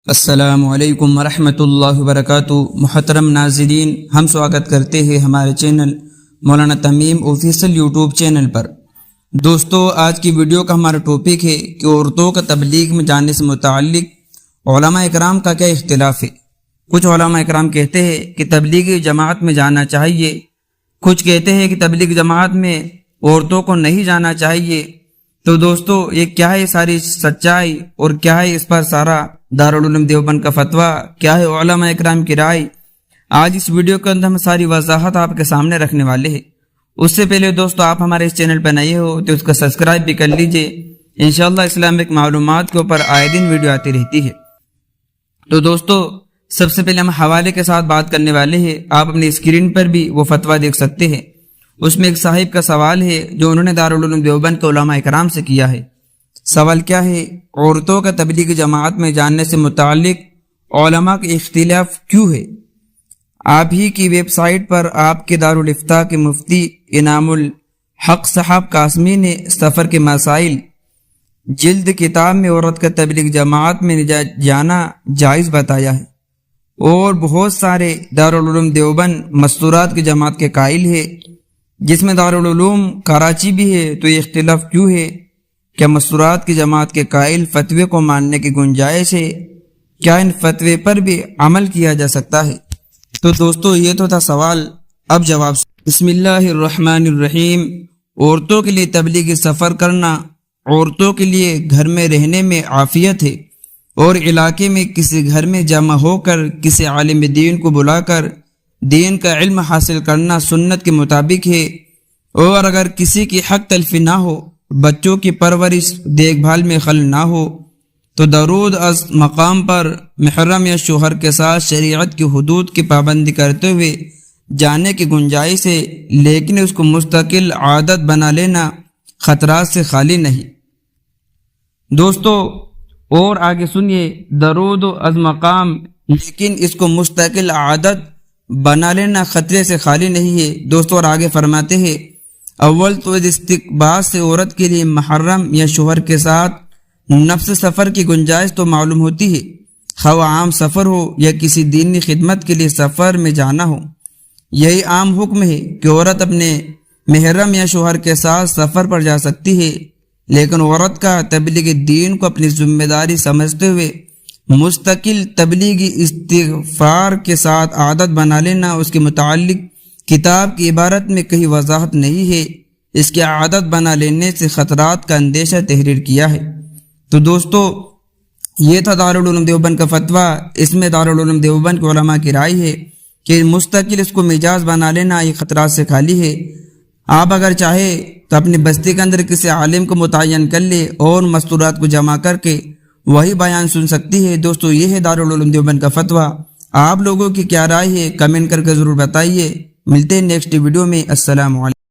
السلام علیکم ورحمۃ اللہ وبرکاتہ۔ محترم ناظرین، ہم سواگت کرتے ہیں ہمارے چینل مولانا تمیم آفیشیل یوٹیوب چینل پر۔ دوستو، آج کی ویڈیو کا ہمارا ٹاپک ہے کہ عورتوں کا تبلیغ میں جانے سے متعلق علماء اکرام کا کیا اختلاف ہے۔ کچھ علماء اکرام کہتے ہیں کہ تبلیغی جماعت میں جانا چاہیے، کچھ کہتے ہیں کہ تبلیغ جماعت میں عورتوں کو نہیں جانا چاہیے۔ تو دوستو، یہ کیا ہے ساری سچائی اور کیا ہے اس پر سارا دارالعلوم دیوبند کا فتویٰ، کیا ہے علماء اکرام کی رائے، آج اس ویڈیو کے اندر ہم ساری وضاحت آپ کے سامنے رکھنے والے ہیں۔ اس سے پہلے دوستو، آپ ہمارے اس چینل پہ نئے ہو تو اس کو سبسکرائب بھی کر لیجئے۔ انشاءاللہ اسلامک معلومات کے اوپر آئے دن ویڈیو آتی رہتی ہے۔ تو دوستو، سب سے پہلے ہم حوالے کے ساتھ بات کرنے والے ہیں۔ آپ اپنی اسکرین پر بھی وہ فتویٰ دیکھ سکتے ہیں۔ اس میں ایک صاحب کا سوال ہے جو انہوں نے دارالعلوم دیوبند کے علماء اکرام سے کیا ہے۔ سوال کیا ہے؟ عورتوں کا تبلیغ جماعت میں جاننے سے متعلق علماء کے اختلاف کیوں ہے؟ آپ ہی کی ویب سائٹ پر آپ کے دارالافتاء کے مفتی انعام الحق صاحب قاسمی نے سفر کے مسائل جلد کتاب میں عورت کا تبلیغ جماعت میں جانا جائز بتایا ہے، اور بہت سارے دارالعلوم دیوبند مستورات کی جماعت کے قائل ہے، جس میں دارالعلوم کراچی بھی ہے۔ تو یہ اختلاف کیوں ہے؟ کیا مستورات کی جماعت کے قائل فتوے کو ماننے کی گنجائش ہے؟ کیا ان فتوے پر بھی عمل کیا جا سکتا ہے؟ تو دوستو، یہ تو تھا سوال، اب جواب۔ بسم اللہ الرحمن الرحیم۔ عورتوں کے لیے تبلیغی سفر کرنا عورتوں کے لیے گھر میں رہنے میں عافیت ہے، اور علاقے میں کسی گھر میں جمع ہو کر کسی عالم دین کو بلا کر دین کا علم حاصل کرنا سنت کے مطابق ہے، اور اگر کسی کی حق تلفی نہ ہو، بچوں کی پرورش دیکھ بھال میں خلل نہ ہو، تو درود از مقام پر محرم یا شوہر کے ساتھ شریعت کی حدود کی پابندی کرتے ہوئے جانے کی گنجائش ہے، لیکن اس کو مستقل عادت بنا لینا خطرات سے خالی نہیں۔ دوستو، اور آگے سنیے، درود از مقام، لیکن اس کو مستقل عادت بنا لینا خطرے سے خالی نہیں ہے۔ دوستو، اور آگے فرماتے ہیں، اول تو استقبال سے عورت کے لیے محرم یا شوہر کے ساتھ نفس سفر کی گنجائش تو معلوم ہوتی ہے، خواہ عام سفر ہو یا کسی دینی خدمت کے لیے سفر میں جانا ہو۔ یہی عام حکم ہے کہ عورت اپنے محرم یا شوہر کے ساتھ سفر پر جا سکتی ہے، لیکن عورت کا تبلیغ دین کو اپنی ذمہ داری سمجھتے ہوئے مستقل تبلیغی استغفار کے ساتھ عادت بنا لینا اس کے متعلق کتاب کی عبارت میں کہیں وضاحت نہیں ہے۔ اس کی عادت بنا لینے سے خطرات کا اندیشہ تحریر کیا ہے۔ تو دوستو، یہ تھا دارالعلوم دیوبند کا فتویٰ۔ اس میں دارالعلوم دیوبند کے علماء کی رائے ہے کہ مستقل اس کو مجاز بنا لینا یہ خطرات سے خالی ہے۔ آپ اگر چاہے تو اپنی بستی کے اندر کسی عالم کو متعین کر لے اور مستورات کو جمع کر کے وہی بیان سن سکتی ہے۔ دوستو، یہ ہے دارالعلوم دیوبند کا فتویٰ۔ آپ لوگوں کی کیا رائے ہے؟ کمنٹ کر کے ضرور بتائیے۔ ملتے ہیں نیکسٹ ویڈیو میں۔ السلام علیکم۔